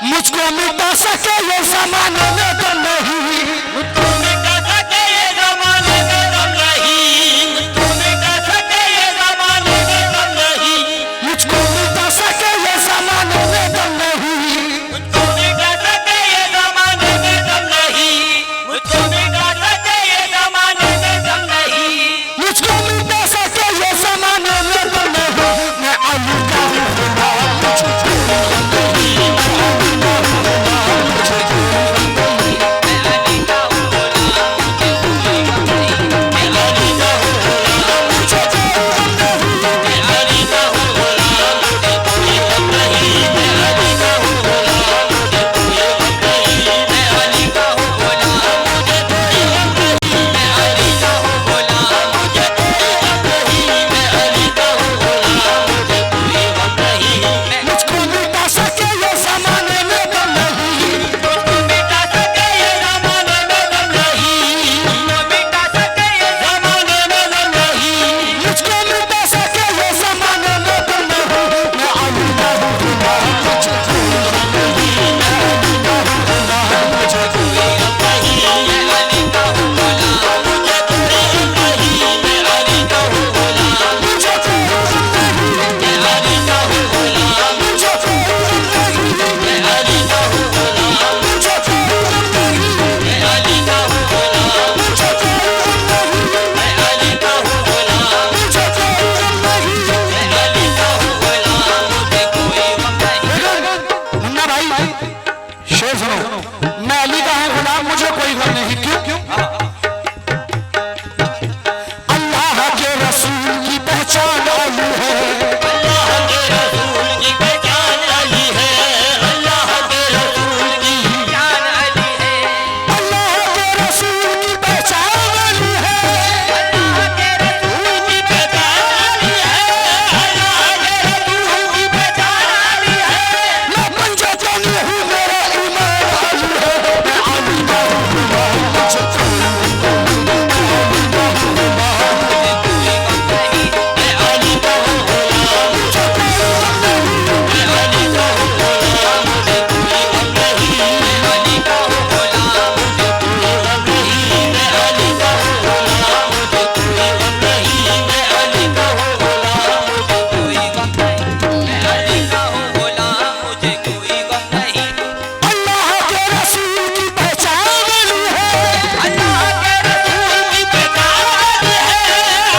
मुझको मिटा सके ये ज़माने में दम नहीं, मुझको मिटा सके ये ज़माने में दम नहीं, मुझको मिटा सके ये ज़माने में दम नहीं, मुझको मिटा सके ये ज़माने में दम नहीं, मुझको मिटा सके ये ज़माने में दम नहीं, मुझको मिटा सके ये ज़माने में दम नहीं, मुझको मिटा सके ये ज़माने में दम नहीं। मैं अली का हूँ गुलाम, मुझे कोई गम नहीं। मैं अली का हूँ गुलाम, मुझे कोई गम नहीं, मैं अली का हूँ गुलाम, मुझे कोई गम नहीं। मैं अली का हूँ गुलाम, मुझे कोई गम नहीं, मैं अली का हूँ गुलाम, मुझे कोई गम नहीं, मैं अली का हूँ गुलाम, मुझे कोई गम नहीं, मैं अली का हूँ गुलाम, मुझे कोई गम नहीं, मैं अली का हूँ गुलाम, मुझे कोई गम नहीं, मैं मुझको मिटा सके ये ज़माने में दम नहीं, मुझको मिटा सके ये ज़माने में दम नहीं, मुझको मिटा सके ये ज़माने में दम नहीं, मुझको मिटा सके ये ज़माने में दम नहीं। मैं अली का हूँ गुलाम, मुझे कोई गम नहीं। मैं अली का हूँ गुलाम, मुझे कोई गम नहीं। मैं अली का हूँ गुलाम, मुझे कोई गम नहीं, मैं अली का हूँ गुलाम, मुझे कोई गम नहीं। मैं अली का हूँ गुलाम, मुझे कोई गम नहीं। मैं अली का हूँ गुलाम, मुझे कोई गम नहीं। मैं अली का हूँ गुलाम, मुझे कोई गम नहीं। मैं अली का हूँ गुलाम, मुझे कोई गम नहीं। मैं अली का हूँ गुलाम, मुझे कोई गम नहीं। मुन्ना भाई शेर सुनो, मैं अली का हूँ गुलाम, मुझे कोई गम नहीं। क्यों? अल्लाह के रसूल की पहचान अली है। अल्लाह के रसूल की पहचान अली है, अल्लाह के रसूल की पहचान अली है, अल्लाह के रसूल की पहचान अली है। अल्लाह के रसूल की पहचान अली है, अल्लाह के रसूल की पहचान अली है। मैं पंजा जानी हूँ, मेरा ईमान अली है। मैं अली का हूँ गुलाम, मुझे कोई गम नहीं। मैं अली का हूँ गुलाम, मुझे कोई गम नहीं। मैं अली का हूँ गुलाम, मुझे कोई गम नहीं, मैं अली का हूँ गुलाम, मुझे कोई गम नहीं, मैं अली का हूँ गुलाम, मुझे कोई गम नहीं, मैं अली का हूँ गुलाम, मुझे कोई गम नहीं, मैं अली का हूँ गुलाम, मुझे कोई गम नहीं। अल्लाह के रसूल की पहचान अली है। अल्लाह के रसूल की पहचान अली है,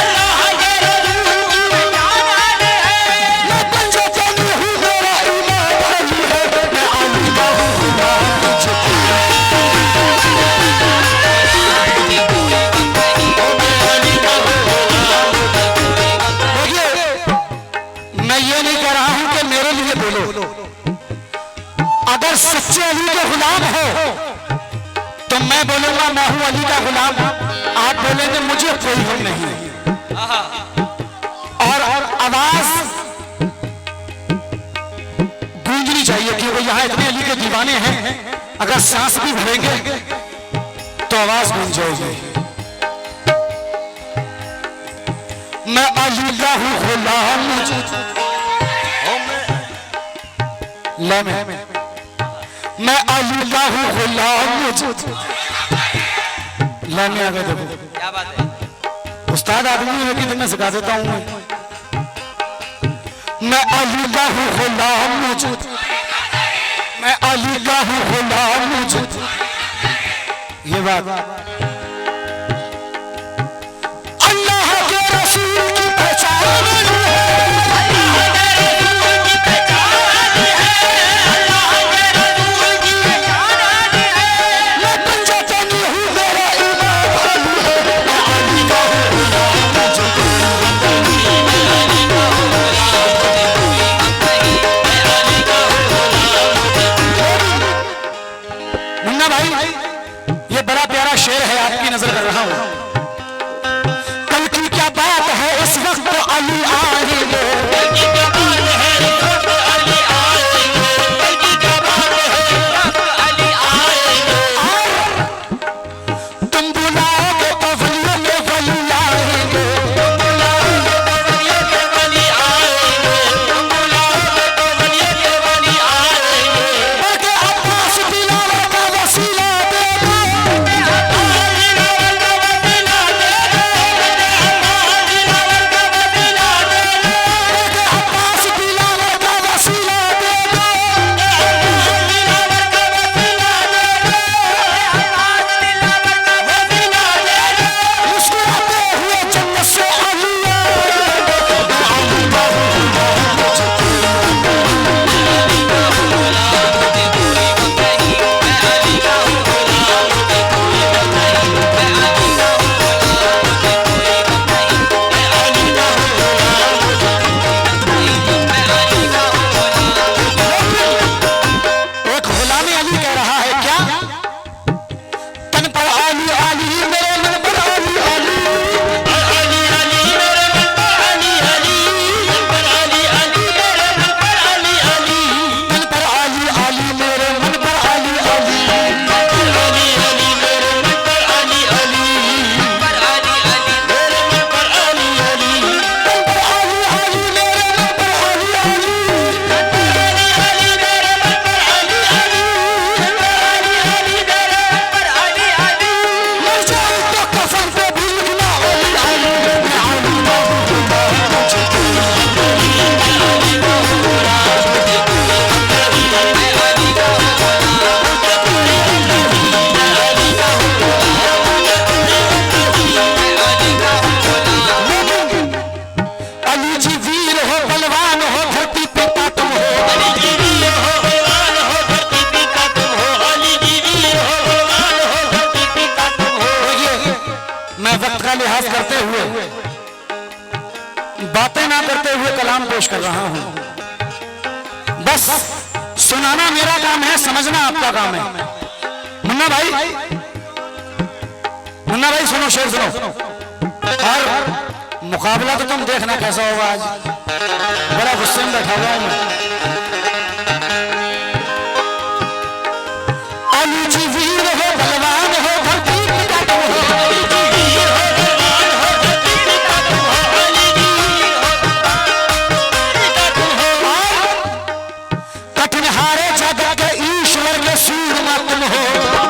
अल्लाह के रसूल की पहचान अली है। मैं पंजा जानी हूँ, मेरा ईमान अली है। मैं अली का हूँ गुलाम, मुझे कोई गम देखिए, मैं ये नहीं कह रहा हूँ कि मेरे लिए बोलो। अगर सच्चे अली के गुलाम हो तो मैं बोलूंगा मैं हूँ अली का गुलाम। आप बोलेंगे मुझे कोई गम नहीं। और आवाज गूंजनी चाहिए क्योंकि यहाँ इतने अली के दीवाने हैं। अगर सांस भी भरेंगे तो आवाज गूंज जाएगी। मैं अली का हूँ गुलाम, मुझे ला मैं अली का हूँ गुलाम, मुझे ला में आ गए। देखो क्या बात है? उस्ताद आदमी है कि मैं सिखा देता हूँ। मैं अली का हूँ गुलाम, मुझे मैं अली का हूँ गुलाम, मुझे ये बात अल्लाह के रसूल की पहचान अली है। अल्लाह के रसूल की पहचान अली है, अल्लाह के रसूल की पहचान अली है। मैं पंजा जानी हूँ, मेरा ईमान अली है। मैं अली का हूँ गुलाम, मुझे कोई गम नहीं। मैं अली का हूँ गुलाम, मुझे कोई गम नहीं, मैं अली का हूँ गुलाम, मुझे कोई मुन्ना भाई ये बड़ा प्यारा शेर है। बातें ना करते हुए कलाम पेश कर रहा हूं। बस सुनाना मेरा काम है, समझना आपका काम है। मुन्ना भाई सुनो, शेर सुनो। और मुकाबला तो तुम देखना कैसा होगा आज। बड़ा गुस्से में बैठा हुआ हूं। अली जी वीर हो, बलवान हो, धरती पिता तुम हो। अली जी वीर हो, बलवान हो, धरती पिता तुम हो। अली जी वीर हो, पिता तुम हो। कठिन हारे जगत के ईश्वर के सूरमा तुम हो।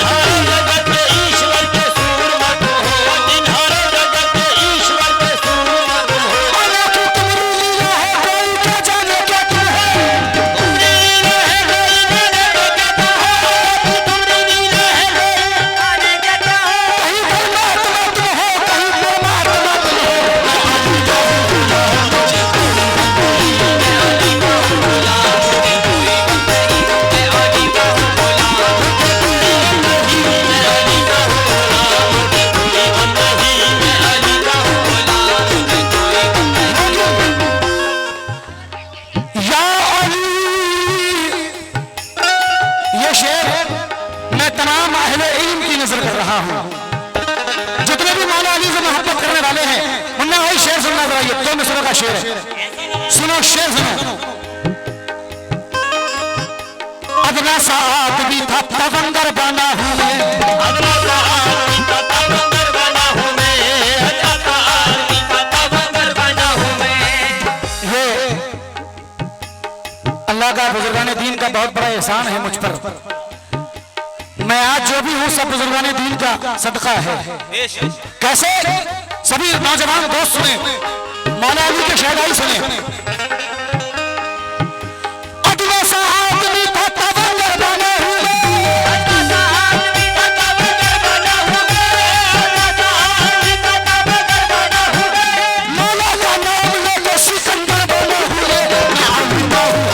हारे जगत के ईश्वर के सूरमा तुम हो। दिन हारे जगत के ईश्वर के सूरमा तुम हो। अनोखी तुम्हारी लीला है, कोई क्या जाने क्या तुम हो। तुम्हारी लीला है, कोई जाने क्या तुम हो। तुम्हारी लीला है, कोई जाने क्या तुम हो। कहीं परमात्मा तुम हो, कहीं परमात्मा तुम हो। या अली, ये शेर मैं तमाम अहले इल्म की नजर कर रहा हूं। जितने भी मौला अली से मोहब्बत करने वाले हैं, मुन्ना भाई शेर सुनना जरा। ये 2 मिसरों का शेर है। सुनो शेर सुनो। अदना सा आदमी था, तवंगर बना हूं मैं। अदना सा आदमी था, तवंगर बना हूं मैं। अदना सा आदमी था, तवंगर बना हूं मैं। ये अल्लाह का बुजुर्गान दीन का बहुत बड़ा एहसान है मुझ पर। मैं आज जो भी हूं सब बुजुर्गान दीन का सदका है। कैसे? सभी नौजवान दोस्त सुने, मौला अली के शहदाई सुने। अदना सा आदमी था, तवंगर बना हूं मैं। अदना सा आदमी था, तवंगर बना हूं मैं। अदना सा आदमी था, तवंगर बना हूं मैं। मौला का नाम लेके सिकंदर बना हूं मैं। मैं आलिमा हूं।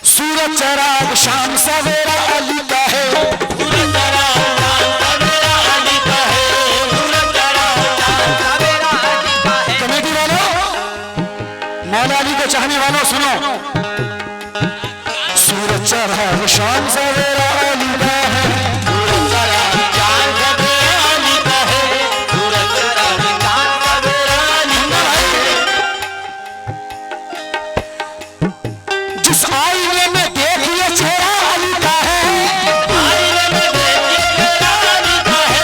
सूरज चराग शाम सवेरा अली का है। सूरज चराग शाम सवेरा अली का है। सूरज चराग शाम सवेरा अली का है। कमेटी वालों, मौला अली के चाहने वालों सुनो। सूरज चराग शाम सवेरा अली का है। सूरज चराग शाम सवेरा अली का है। सूरज चराग शाम सवेरा अली का है। जिस आईने में देखिए चेहरा अली का है। आईने में देखिए चेहरा अली का है।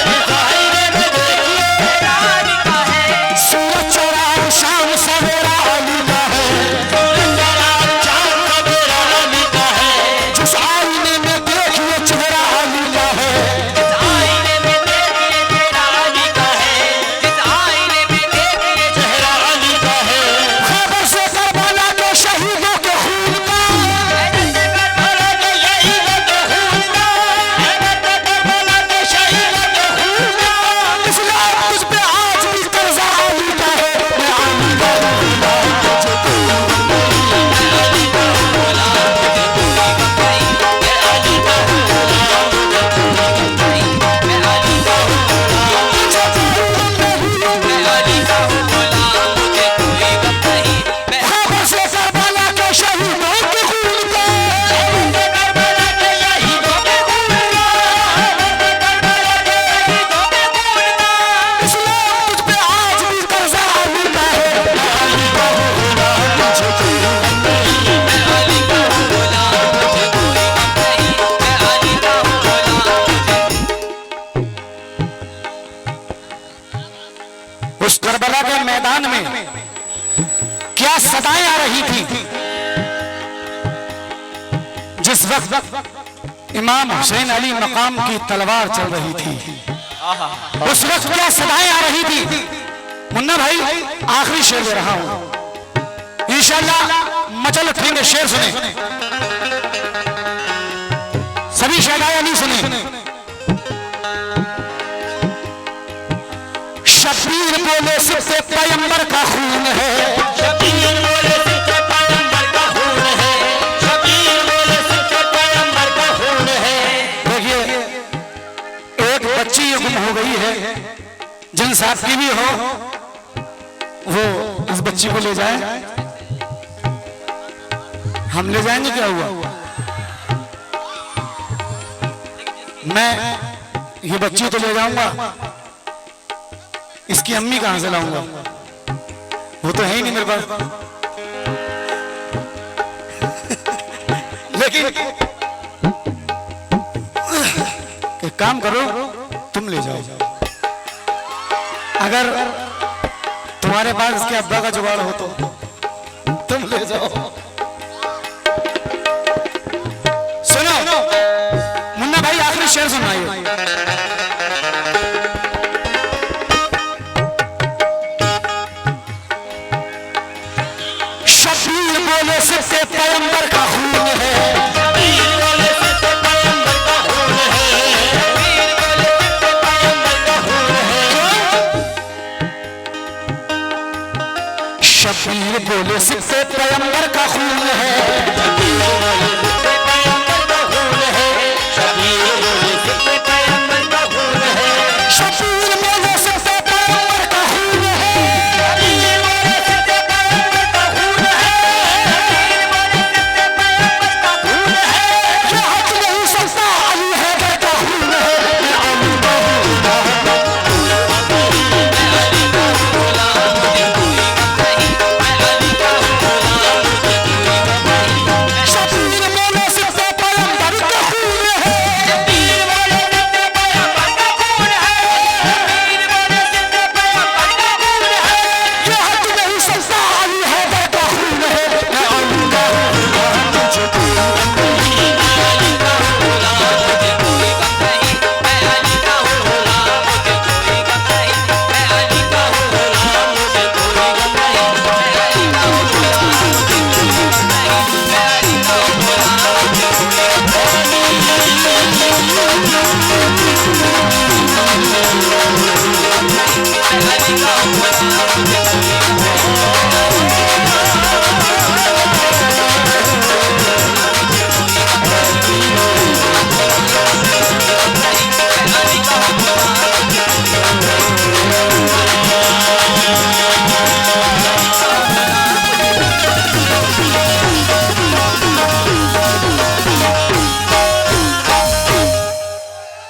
जिस आईने में देखिए चेहरा अली का है। सूरज चराग शाम सवेरा अली का है। सूरज चराग शाम सवेरा अली का है। जिस आईने में देखिए चेहरा अली का है। जिस आईने में देखिए चेहरा अली का है। जिस आईने में देखिए चेहरा अली का है। खबर से करबला के शहीदों के खून का। खबर से करबला के शहीदों के खून का। खबर से करबला के शहीदों के खून का। इस्लाम तुझ पे आज भी कर्जा अली का है। मैं आलिमा खबर से करबला के शहीदों के खून का। खबर से करबला के शहीदों के खून का। खबर से करबला के शहीदों के खून का। इस्लाम तुझ पे आज भी कर्जा अली का है। मैं आलिमा हूं गुलाम मुझे कोई गम नहीं। मैं आलिमा हूं गुलाम मुझे कोई गम नहीं। मैं आलिमा हूं गुलाम मुझे। उस करबला के मैदान में क्या सदाएं आ रही थी जिस वक्त इमाम हुसैन अली मकाम की तलवार चल रही थी। उस वक्त क्या सदाएं आ रही थी। मुन्ना भाई आखिरी शेर दे रहा हूं, इंशाअल्लाह मचल उठेंगे। शेर सुने, सभी शहदाए अली सुने। शबीर बोले सिर्फ पैगंबर का खून है। शबीर बोले सिर्फ पैगंबर का खून है। शबीर बोले सिर्फ पैगंबर का खून है। देखिए एक बच्ची गुम हो गई है, जिन साहब की भी हो वो इस बच्ची को ले जाए। हम ले जाएंगे, क्या हुआ? मैं ये बच्ची तो ले जाऊंगा, इसकी अम्मी कहां से लाऊंगा? वो तो है ही नहीं मेरे पास। लेकिन एक काम करो, तुम ले जाओ। अगर तुम्हारे पास इसके अब्बा का जुगाड़ हो तो तुम ले जाओ। सुनो मुन्ना भाई, आखिरी शेर सुनाइए। शबीर बोले सिर्फ पैगंबर का खून है। शबीर बोले सिर्फ पैगंबर का खून है। शबीर बोले सिर्फ पैगंबर का खून है। शबीर बोले सिर्फ पैगंबर का खून है।